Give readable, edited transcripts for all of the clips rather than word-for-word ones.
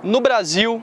No Brasil,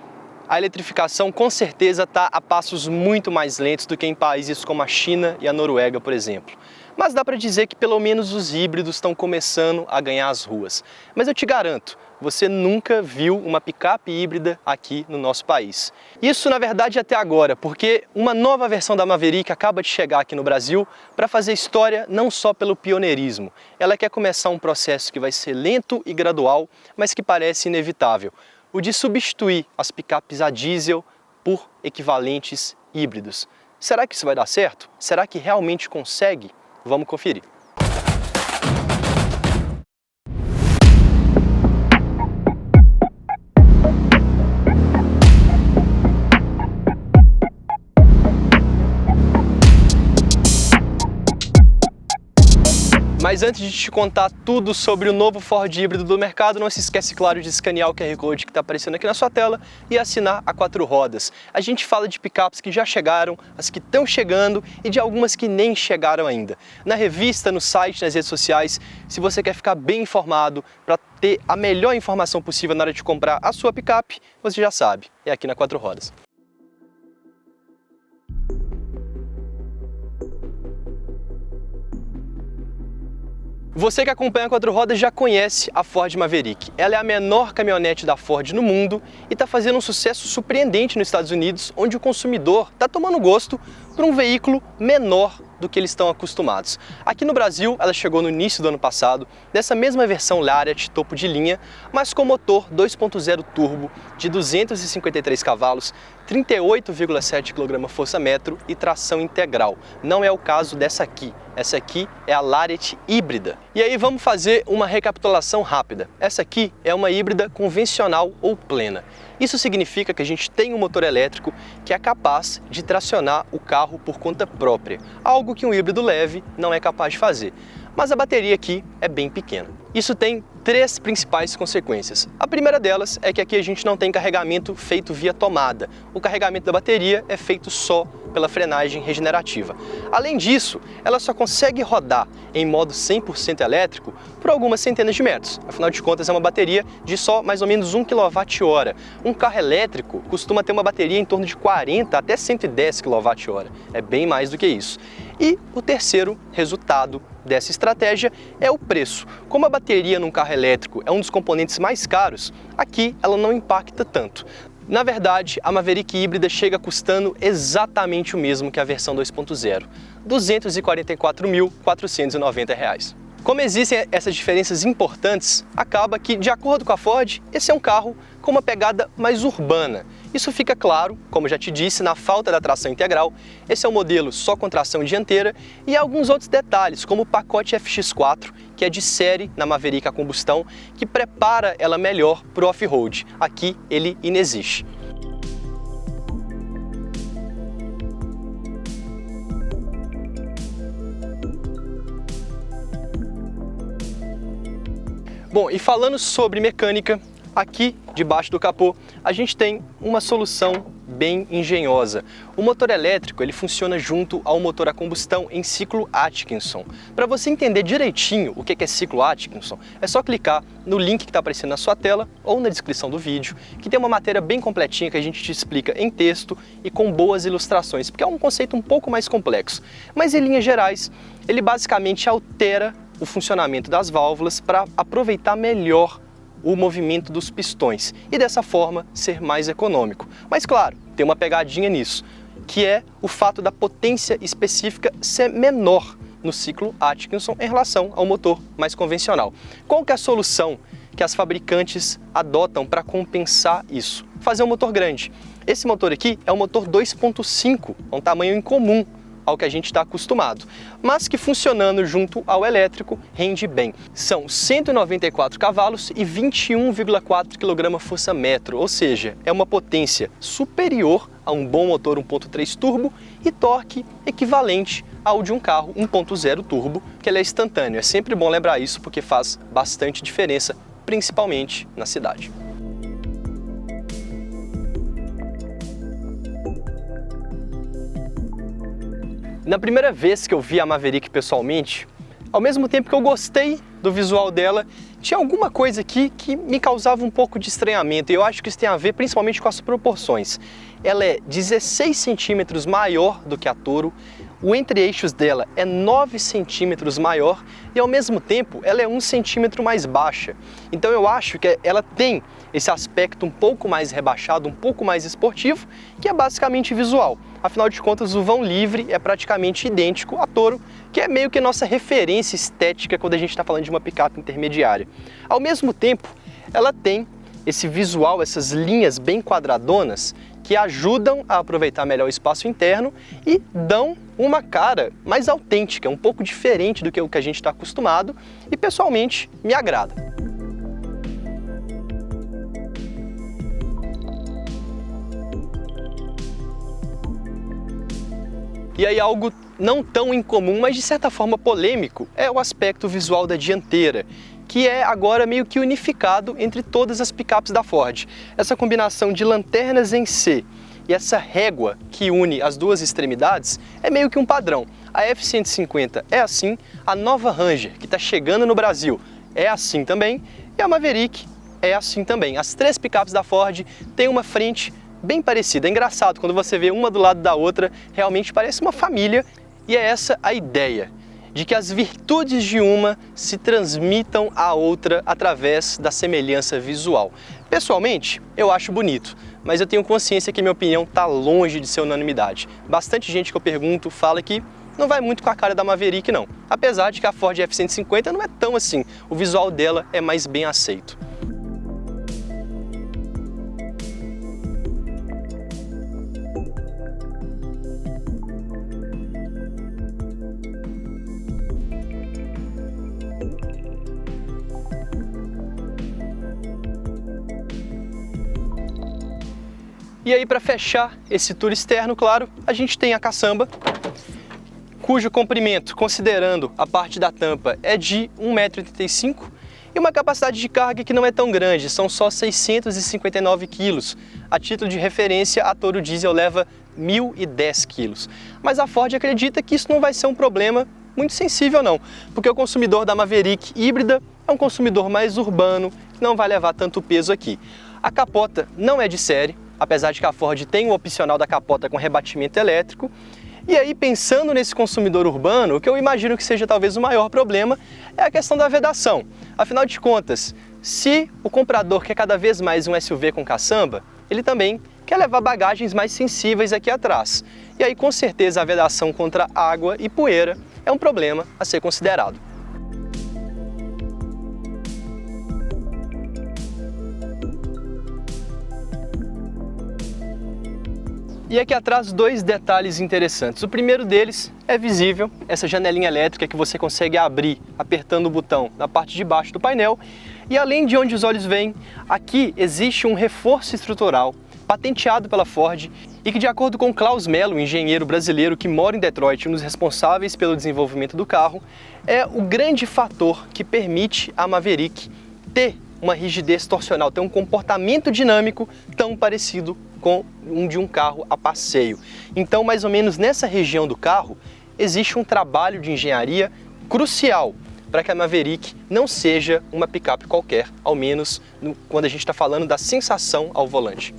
a eletrificação com certeza está a passos muito mais lentos do que em países como a China e a Noruega, por exemplo. Mas dá para dizer que pelo menos os híbridos estão começando a ganhar as ruas. Mas eu te garanto, você nunca viu uma picape híbrida aqui no nosso país. Isso, na verdade, até agora, porque uma nova versão da Maverick acaba de chegar aqui no Brasil para fazer história não só pelo pioneirismo. Ela quer começar um processo que vai ser lento e gradual, mas que parece inevitável. O de substituir as picapes a diesel por equivalentes híbridos. Será que isso vai dar certo? Será que realmente consegue? Vamos conferir. Mas antes de te contar tudo sobre o novo Ford híbrido do mercado, não se esquece, claro, de escanear o QR Code que está aparecendo aqui na sua tela e assinar a 4 Rodas. A gente fala de picapes que já chegaram, as que estão chegando e de algumas que nem chegaram ainda. Na revista, no site, nas redes sociais, se você quer ficar bem informado para ter a melhor informação possível na hora de comprar a sua picape, você já sabe, é aqui na 4 Rodas. Você que acompanha a 4 Rodas já conhece a Ford Maverick. Ela é a menor caminhonete da Ford no mundo e está fazendo um sucesso surpreendente nos Estados Unidos, onde o consumidor está tomando gosto por um veículo menor do que eles estão acostumados. Aqui no Brasil, ela chegou no início do ano passado, dessa mesma versão Lariat topo de linha, mas com motor 2.0 turbo de 253 cavalos, 38,7 kgfm e tração integral. Não é o caso dessa aqui. Essa aqui é a Lariat híbrida. E aí vamos fazer uma recapitulação rápida. Essa aqui é uma híbrida convencional ou plena. Isso significa que a gente tem um motor elétrico que é capaz de tracionar o carro por conta própria, algo que um híbrido leve não é capaz de fazer. Mas a bateria aqui é bem pequena. Isso tem três principais consequências. A primeira delas é que aqui a gente não tem carregamento feito via tomada. O carregamento da bateria é feito só pela frenagem regenerativa. Além disso, ela só consegue rodar em modo 100% elétrico por algumas centenas de metros. Afinal de contas, é uma bateria de só mais ou menos 1 kWh. Um carro elétrico costuma ter uma bateria em torno de 40 até 110 kWh. É bem mais do que isso. E o terceiro resultado dessa estratégia é o preço. Como a bateria num carro elétrico é um dos componentes mais caros, aqui ela não impacta tanto. Na verdade, a Maverick híbrida chega custando exatamente o mesmo que a versão 2.0, R$ 244.490. Como existem essas diferenças importantes, acaba que, de acordo com a Ford, esse é um carro com uma pegada mais urbana. Isso fica claro, como já te disse, na falta da tração integral. Esse é um modelo só com tração dianteira e alguns outros detalhes, como o pacote FX4, que é de série na Maverick a combustão, que prepara ela melhor para o off-road. Aqui ele inexiste. Bom, e falando sobre mecânica, aqui debaixo do capô a gente tem uma solução bem engenhosa. O motor elétrico ele funciona junto ao motor a combustão em ciclo Atkinson. Para você entender direitinho o que é ciclo Atkinson, é só clicar no link que está aparecendo na sua tela ou na descrição do vídeo, que tem uma matéria bem completinha que a gente te explica em texto e com boas ilustrações, porque é um conceito um pouco mais complexo. Mas em linhas gerais, ele basicamente altera o funcionamento das válvulas para aproveitar melhor o movimento dos pistões e dessa forma ser mais econômico. Mas claro, tem uma pegadinha nisso, que é o fato da potência específica ser menor no ciclo Atkinson em relação ao motor mais convencional. Qual que é a solução que as fabricantes adotam para compensar isso? Fazer um motor grande. Esse motor aqui é um motor 2.5, um tamanho incomum ao que a gente está acostumado, mas que funcionando junto ao elétrico rende bem. São 194 cavalos e 21,4 kgfm, ou seja, é uma potência superior a um bom motor 1.3 turbo e torque equivalente ao de um carro 1.0 turbo, que ele é instantâneo. É sempre bom lembrar isso porque faz bastante diferença, principalmente na cidade. Na primeira vez que eu vi a Maverick pessoalmente, ao mesmo tempo que eu gostei, do visual dela, tinha alguma coisa aqui que me causava um pouco de estranhamento, e eu acho que isso tem a ver principalmente com as proporções. Ela é 16 centímetros maior do que a Toro, o entre-eixos dela é 9 centímetros maior e ao mesmo tempo ela é 1 centímetro mais baixa. Então eu acho que ela tem esse aspecto um pouco mais rebaixado, um pouco mais esportivo, que é basicamente visual. Afinal de contas, o vão livre é praticamente idêntico à Toro, que é meio que nossa referência estética quando a gente está falando de uma picape intermediária. Ao mesmo tempo, ela tem esse visual, essas linhas bem quadradonas, que ajudam a aproveitar melhor o espaço interno e dão uma cara mais autêntica, um pouco diferente do que o que a gente está acostumado e pessoalmente me agrada. E aí algo não tão incomum, mas de certa forma polêmico, é o aspecto visual da dianteira, que é agora meio que unificado entre todas as picapes da Ford. Essa combinação de lanternas em C e essa régua que une as duas extremidades é meio que um padrão. A F-150 é assim, a nova Ranger, que está chegando no Brasil, é assim também, e a Maverick é assim também. As três picapes da Ford têm uma frente bem parecida. É engraçado, quando você vê uma do lado da outra, realmente parece uma família, e é essa a ideia, de que as virtudes de uma se transmitam à outra através da semelhança visual. Pessoalmente, eu acho bonito, mas eu tenho consciência que minha opinião está longe de ser unanimidade. Bastante gente que eu pergunto fala que não vai muito com a cara da Maverick não, apesar de que a Ford F-150 não é tão assim, o visual dela é mais bem aceito. E aí, para fechar esse tour externo, claro, a gente tem a caçamba, cujo comprimento, considerando a parte da tampa, é de 1,85 m e uma capacidade de carga que não é tão grande, são só 659 kg. A título de referência, a Toro Diesel leva 1.010 kg. Mas a Ford acredita que isso não vai ser um problema muito sensível não, porque o consumidor da Maverick híbrida é um consumidor mais urbano, que não vai levar tanto peso aqui. A capota não é de série, apesar de que a Ford tem o opcional da capota com rebatimento elétrico. E aí, pensando nesse consumidor urbano, o que eu imagino que seja talvez o maior problema é a questão da vedação. Afinal de contas, se o comprador quer cada vez mais um SUV com caçamba, ele também quer levar bagagens mais sensíveis aqui atrás. E aí, com certeza, a vedação contra água e poeira é um problema a ser considerado. E aqui atrás, dois detalhes interessantes. O primeiro deles é visível, essa janelinha elétrica que você consegue abrir apertando o botão na parte de baixo do painel. E além de onde os olhos veem, aqui existe um reforço estrutural patenteado pela Ford e que, de acordo com Klaus Mello, um engenheiro brasileiro que mora em Detroit, um dos responsáveis pelo desenvolvimento do carro, é o grande fator que permite a Maverick ter uma rigidez torsional, ter um comportamento dinâmico tão parecido com um de um carro a passeio. Então, mais ou menos nessa região do carro, existe um trabalho de engenharia crucial para que a Maverick não seja uma picape qualquer, ao menos quando a gente está falando da sensação ao volante.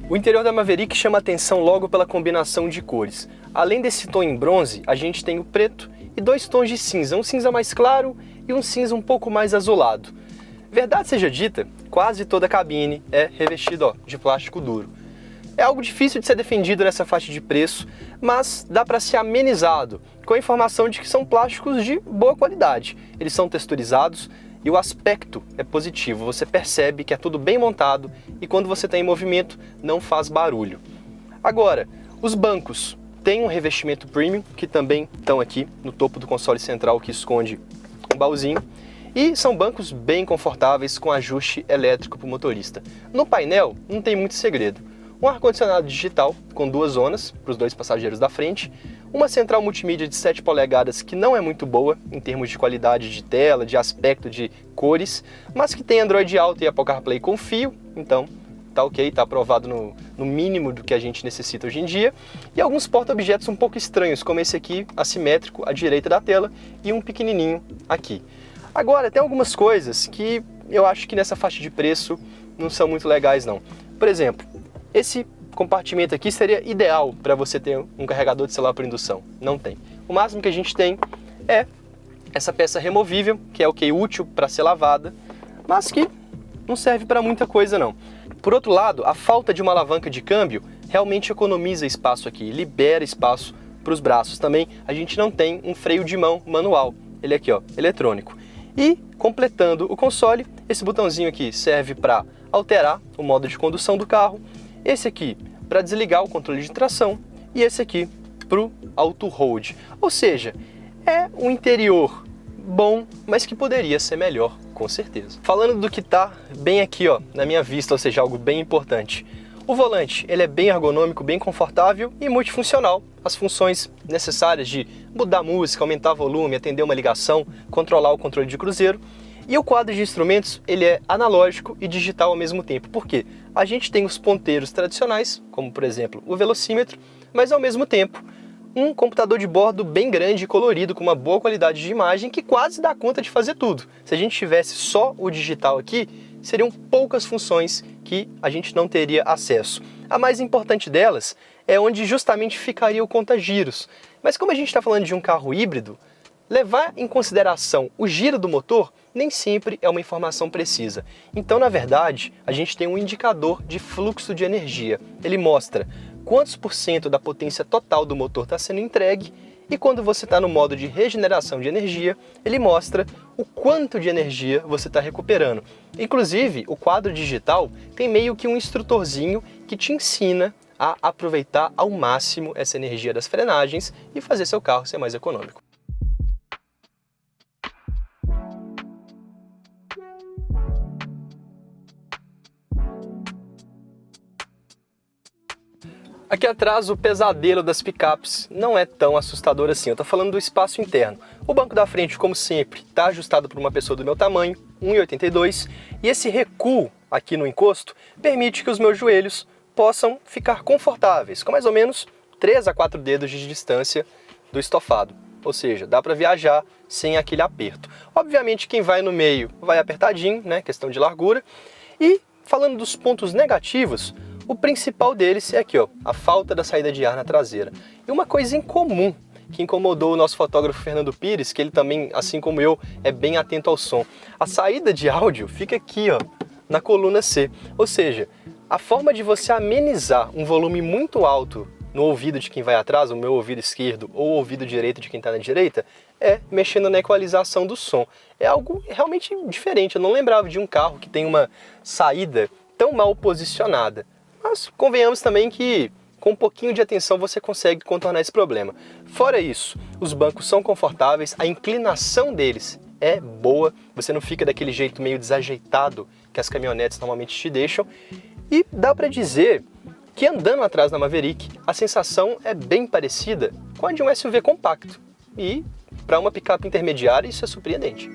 O interior da Maverick chama atenção logo pela combinação de cores. Além desse tom em bronze, a gente tem o preto e dois tons de cinza, um cinza mais claro e um cinza um pouco mais azulado. Verdade seja dita, quase toda a cabine é revestida de plástico duro. É algo difícil de ser defendido nessa faixa de preço, mas dá para ser amenizado com a informação de que são plásticos de boa qualidade. Eles são texturizados e o aspecto é positivo, você percebe que é tudo bem montado e quando você está em movimento não faz barulho. Agora, os bancos têm um revestimento premium, que também estão aqui no topo do console central que esconde um baúzinho, e são bancos bem confortáveis com ajuste elétrico para o motorista. No painel não tem muito segredo. Um ar-condicionado digital com duas zonas para os dois passageiros da frente, uma central multimídia de 7 polegadas que não é muito boa em termos de qualidade de tela, de aspecto, de cores, mas que tem Android Auto e Apple CarPlay com fio, então tá ok, tá aprovado no mínimo do que a gente necessita hoje em dia. E alguns porta-objetos um pouco estranhos, como esse aqui, assimétrico, à direita da tela, e um pequenininho aqui. Agora, tem algumas coisas que eu acho que nessa faixa de preço não são muito legais não. Por exemplo, esse compartimento aqui seria ideal para você ter um carregador de celular por indução. Não tem. O máximo que a gente tem é essa peça removível, que é ok, útil para ser lavada, mas que não serve para muita coisa não. Por outro lado, a falta de uma alavanca de câmbio realmente economiza espaço aqui, libera espaço para os braços. Também a gente não tem um freio de mão manual, ele aqui ó, eletrônico. E completando o console, esse botãozinho aqui serve para alterar o modo de condução do carro, esse aqui para desligar o controle de tração e esse aqui para o Auto Hold. Ou seja, é um interior bom, mas que poderia ser melhor, com certeza. Falando do que está bem aqui ó, na minha vista, ou seja, algo bem importante. O volante ele é bem ergonômico, bem confortável e multifuncional. As funções necessárias de mudar a música, aumentar volume, atender uma ligação, controlar o controle de cruzeiro. E o quadro de instrumentos ele é analógico e digital ao mesmo tempo. Por quê? A gente tem os ponteiros tradicionais, como por exemplo o velocímetro, mas ao mesmo tempo um computador de bordo bem grande e colorido, com uma boa qualidade de imagem, que quase dá conta de fazer tudo. Se a gente tivesse só o digital aqui, seriam poucas funções que a gente não teria acesso. A mais importante delas é onde justamente ficaria o conta-giros. Mas como a gente está falando de um carro híbrido, levar em consideração o giro do motor nem sempre é uma informação precisa. Então, na verdade, a gente tem um indicador de fluxo de energia. Ele mostra quantos por cento da potência total do motor está sendo entregue e quando você está no modo de regeneração de energia, ele mostra o quanto de energia você está recuperando. Inclusive, o quadro digital tem meio que um instrutorzinho que te ensina a aproveitar ao máximo essa energia das frenagens e fazer seu carro ser mais econômico. Aqui atrás o pesadelo das picapes não é tão assustador assim, eu estou falando do espaço interno. O banco da frente, como sempre, está ajustado por uma pessoa do meu tamanho, 1,82, e esse recuo aqui no encosto permite que os meus joelhos possam ficar confortáveis, com mais ou menos 3 a 4 dedos de distância do estofado. Ou seja, dá para viajar sem aquele aperto. Obviamente quem vai no meio vai apertadinho, né, questão de largura. E falando dos pontos negativos, o principal deles é aqui, ó, a falta da saída de ar na traseira. E uma coisa incomum que incomodou o nosso fotógrafo Fernando Pires, que ele também, assim como eu, é bem atento ao som. A saída de áudio fica aqui, ó, na coluna C. Ou seja, a forma de você amenizar um volume muito alto no ouvido de quem vai atrás, o meu ouvido esquerdo ou o ouvido direito de quem está na direita, é mexendo na equalização do som. É algo realmente diferente. Eu não lembrava de um carro que tem uma saída tão mal posicionada. Mas convenhamos também que com um pouquinho de atenção você consegue contornar esse problema. Fora isso, os bancos são confortáveis, a inclinação deles é boa, você não fica daquele jeito meio desajeitado que as caminhonetes normalmente te deixam. E dá para dizer que andando atrás da Maverick, a sensação é bem parecida com a de um SUV compacto. E para uma picape intermediária isso é surpreendente.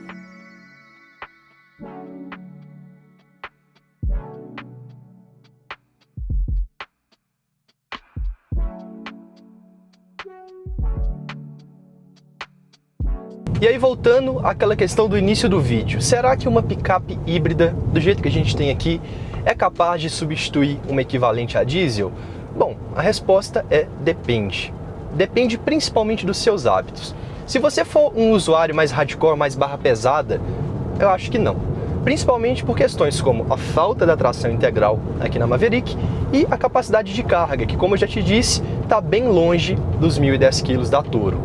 E aí voltando àquela questão do início do vídeo, será que uma picape híbrida, do jeito que a gente tem aqui, é capaz de substituir uma equivalente a diesel? Bom, a resposta é depende. Depende principalmente dos seus hábitos. Se você for um usuário mais hardcore, mais barra pesada, eu acho que não. Principalmente por questões como a falta da tração integral aqui na Maverick e a capacidade de carga, que como eu já te disse, está bem longe dos 1.010 kg da Toro.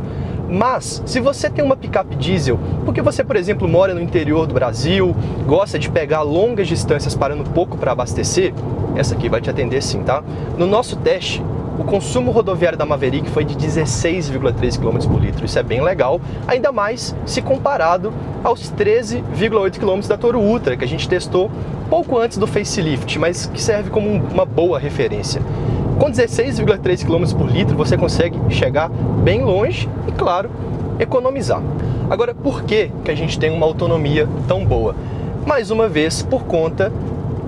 Mas, se você tem uma picape diesel, porque você, por exemplo, mora no interior do Brasil, gosta de pegar longas distâncias parando pouco para abastecer, essa aqui vai te atender sim, tá? No nosso teste, o consumo rodoviário da Maverick foi de 16,3 km por litro. Isso é bem legal, ainda mais se comparado aos 13,8 km da Toro Ultra, que a gente testou pouco antes do facelift, mas que serve como uma boa referência. Com 16,3 km por litro você consegue chegar bem longe e, claro, economizar. Agora, por que a gente tem uma autonomia tão boa? Mais uma vez, por conta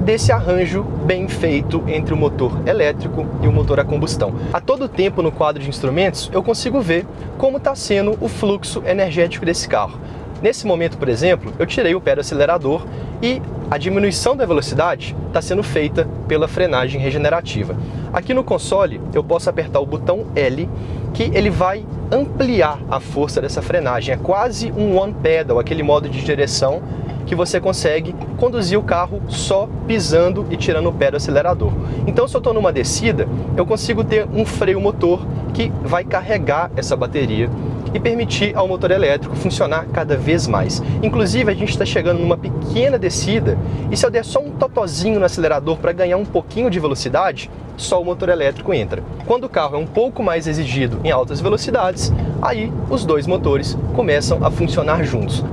desse arranjo bem feito entre o motor elétrico e o motor a combustão. A todo tempo no quadro de instrumentos eu consigo ver como está sendo o fluxo energético desse carro. Nesse momento, por exemplo, eu tirei o pé do acelerador e a diminuição da velocidade está sendo feita pela frenagem regenerativa. Aqui no console eu posso apertar o botão L, que ele vai ampliar a força dessa frenagem. É quase um one pedal, aquele modo de direção que você consegue conduzir o carro só pisando e tirando o pé do acelerador. Então, se eu estou numa descida, eu consigo ter um freio motor que vai carregar essa bateria e permitir ao motor elétrico funcionar cada vez mais. Inclusive, a gente está chegando numa pequena descida e se eu der só um totozinho no acelerador para ganhar um pouquinho de velocidade, só o motor elétrico entra. Quando o carro é um pouco mais exigido em altas velocidades, aí os dois motores começam a funcionar juntos.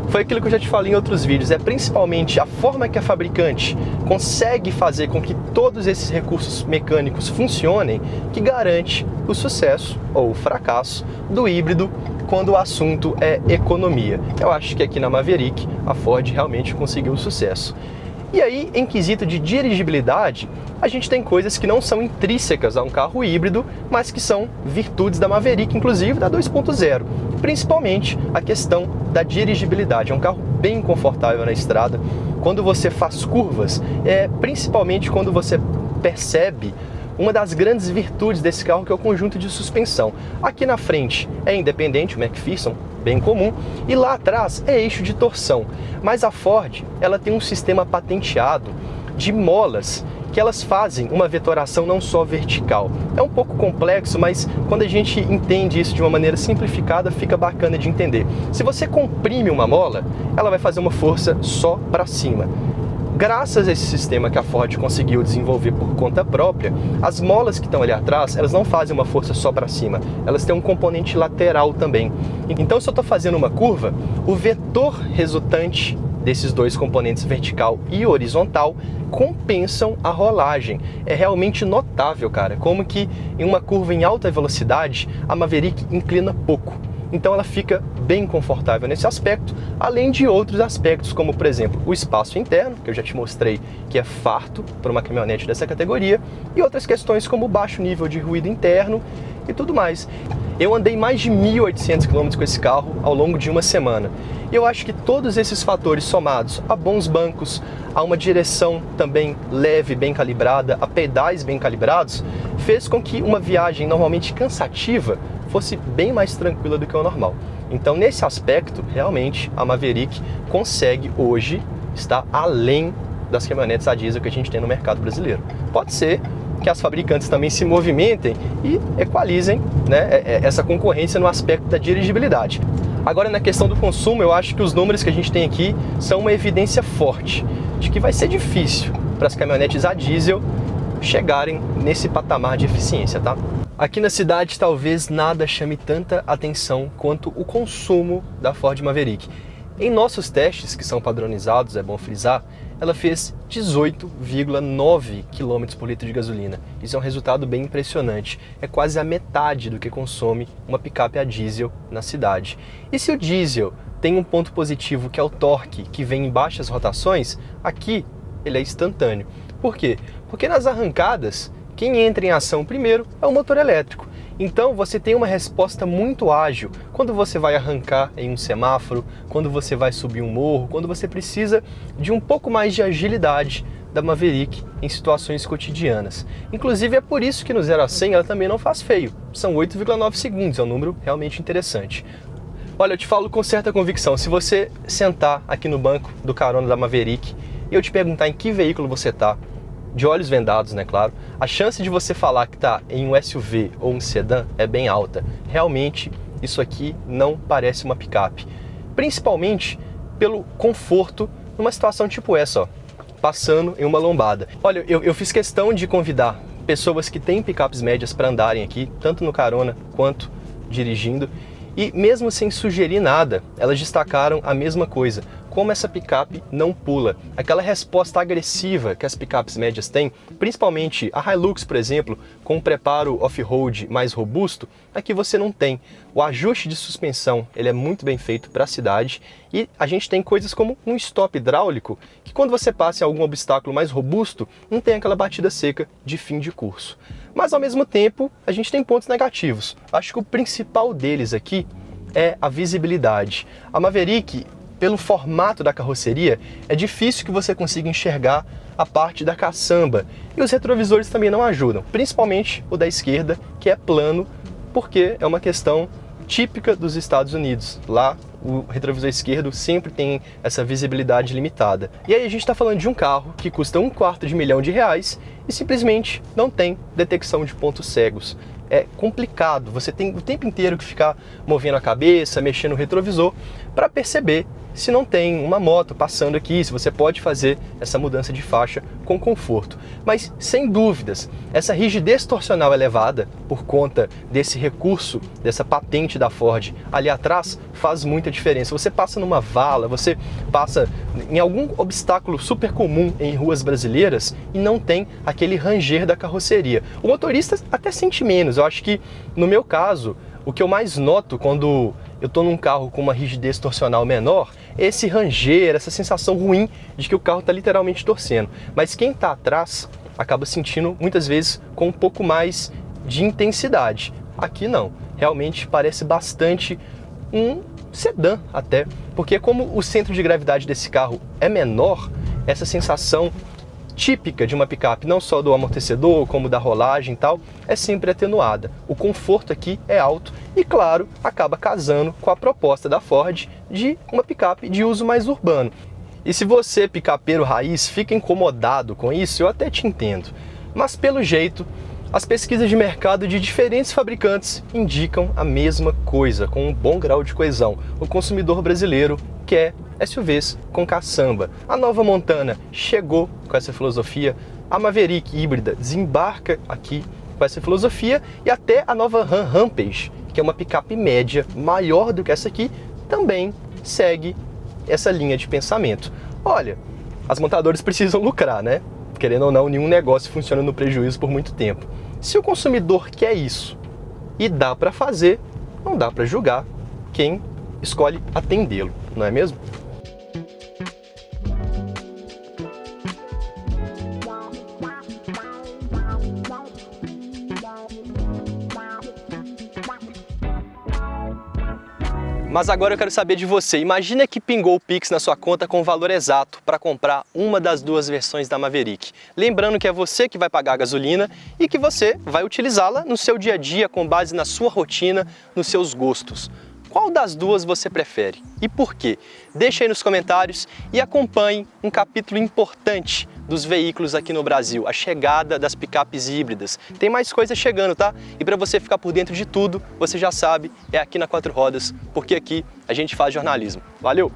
Foi aquilo que eu já te falei em outros vídeos, é principalmente a forma que a fabricante consegue fazer com que todos esses recursos mecânicos funcionem que garante o sucesso ou o fracasso do híbrido quando o assunto é economia. Eu acho que aqui na Maverick a Ford realmente conseguiu sucesso. E aí, em quesito de dirigibilidade, a gente tem coisas que não são intrínsecas a um carro híbrido, mas que são virtudes da Maverick, inclusive da 2.0. Principalmente a questão da dirigibilidade. É um carro bem confortável na estrada. Quando você faz curvas, principalmente quando você percebe uma das grandes virtudes desse carro, que é o conjunto de suspensão. Aqui na frente é independente, o McPherson, bem comum, e lá atrás é eixo de torção. Mas a Ford, ela tem um sistema patenteado de molas que elas fazem uma vetoração não só vertical. É um pouco complexo, mas quando a gente entende isso de uma maneira simplificada, fica bacana de entender. Se você comprime uma mola, ela vai fazer uma força só para cima. Graças a esse sistema que a Ford conseguiu desenvolver por conta própria, as molas que estão ali atrás, elas não fazem uma força só para cima, elas têm um componente lateral também. Então, se eu estou fazendo uma curva, o vetor resultante desses dois componentes, vertical e horizontal, compensam a rolagem. É realmente notável, cara, como que em uma curva em alta velocidade, a Maverick inclina pouco. Então ela fica bem confortável nesse aspecto, além de outros aspectos, como por exemplo o espaço interno, que eu já te mostrei que é farto para uma caminhonete dessa categoria, e outras questões como o baixo nível de ruído interno e tudo mais. Eu andei mais de 1.800 km com esse carro ao longo de uma semana. E eu acho que todos esses fatores somados a bons bancos, a uma direção também leve, bem calibrada, a pedais bem calibrados, fez com que uma viagem normalmente cansativa fosse bem mais tranquila do que o normal. Então, nesse aspecto, realmente, a Maverick consegue hoje estar além das caminhonetes a diesel que a gente tem no mercado brasileiro. Pode ser que as fabricantes também se movimentem e equalizem, né, essa concorrência no aspecto da dirigibilidade. Agora, na questão do consumo, eu acho que os números que a gente tem aqui são uma evidência forte de que vai ser difícil para as caminhonetes a diesel chegarem nesse patamar de eficiência, tá? Aqui na cidade, talvez nada chame tanta atenção quanto o consumo da Ford Maverick. Em nossos testes, que são padronizados, é bom frisar, ela fez 18,9 km por litro de gasolina. Isso é um resultado bem impressionante. É quase a metade do que consome uma picape a diesel na cidade. E se o diesel tem um ponto positivo, que é o torque, que vem em baixas rotações, aqui ele é instantâneo. Por quê? Porque nas arrancadas, quem entra em ação primeiro é o motor elétrico. Então você tem uma resposta muito ágil quando você vai arrancar em um semáforo, quando você vai subir um morro, quando você precisa de um pouco mais de agilidade da Maverick em situações cotidianas. Inclusive é por isso que no 0 a 100 ela também não faz feio. São 8,9 segundos, é um número realmente interessante. Olha, eu te falo com certa convicção, se você sentar aqui no banco do carona da Maverick e eu te perguntar em que veículo você está, de olhos vendados, né, claro, a chance de você falar que está em um SUV ou um sedã é bem alta. Realmente, isso aqui não parece uma picape. Principalmente pelo conforto numa situação tipo essa, ó, passando em uma lombada. Olha, eu fiz questão de convidar pessoas que têm picapes médias para andarem aqui, tanto no carona quanto dirigindo, e mesmo sem sugerir nada, elas destacaram a mesma coisa. como essa picape não pula. Aquela resposta agressiva que as picapes médias têm, principalmente a Hilux, por exemplo, com um preparo off-road mais robusto, aqui você não tem. O ajuste de suspensão ele é muito bem feito para a cidade e a gente tem coisas como um stop hidráulico, que quando você passa em algum obstáculo mais robusto, não tem aquela batida seca de fim de curso. Mas ao mesmo tempo, a gente tem pontos negativos. Acho que o principal deles aqui é a visibilidade. A Maverick, pelo formato da carroceria, é difícil que você consiga enxergar a parte da caçamba. E os retrovisores também não ajudam, principalmente o da esquerda, que é plano, porque é uma questão típica dos Estados Unidos. Lá, o retrovisor esquerdo sempre tem essa visibilidade limitada. E aí a gente está falando de um carro que custa R$250.000 e simplesmente não tem detecção de pontos cegos. É complicado, você tem o tempo inteiro que ficar movendo a cabeça, mexendo no retrovisor para perceber se não tem uma moto passando aqui, se você pode fazer essa mudança de faixa com conforto. Mas, sem dúvidas, essa rigidez torcional elevada, por conta desse recurso, dessa patente da Ford ali atrás, faz muita diferença. Você passa numa vala, você passa em algum obstáculo super comum em ruas brasileiras e não tem aquele ranger da carroceria. O motorista até sente menos. Eu acho que, no meu caso, o que eu mais noto quando eu estou num carro com uma rigidez torcional menor é esse ranger, essa sensação ruim de que o carro está literalmente torcendo. Mas quem está atrás acaba sentindo muitas vezes com um pouco mais de intensidade. Aqui não, realmente parece bastante um sedã até, porque como o centro de gravidade desse carro é menor, essa sensação típica de uma picape, não só do amortecedor, como da rolagem e tal, é sempre atenuada. O conforto aqui é alto e, claro, acaba casando com a proposta da Ford de uma picape de uso mais urbano. E se você, picapeiro raiz, fica incomodado com isso, eu até te entendo. Mas, pelo jeito, as pesquisas de mercado de diferentes fabricantes indicam a mesma coisa, com um bom grau de coesão. O consumidor brasileiro quer SUVs com caçamba. A nova Montana chegou com essa filosofia, a Maverick híbrida desembarca aqui com essa filosofia e até a nova Ram Rampage, que é uma picape média maior do que essa aqui, também segue essa linha de pensamento. Olha, as montadoras precisam lucrar, né? Querendo ou não, nenhum negócio funciona no prejuízo por muito tempo. Se o consumidor quer isso e dá para fazer, não dá para julgar quem escolhe atendê-lo, não é mesmo? Mas agora eu quero saber de você. Imagina que pingou o Pix na sua conta com o valor exato para comprar uma das duas versões da Maverick. Lembrando que é você que vai pagar a gasolina e que você vai utilizá-la no seu dia a dia com base na sua rotina, nos seus gostos. Qual das duas você prefere e por quê? Deixa aí nos comentários e acompanhe um capítulo importante dos veículos aqui no Brasil, a chegada das picapes híbridas. Tem mais coisa chegando, tá? E para você ficar por dentro de tudo, você já sabe, é aqui na Quatro Rodas, porque aqui a gente faz jornalismo. Valeu!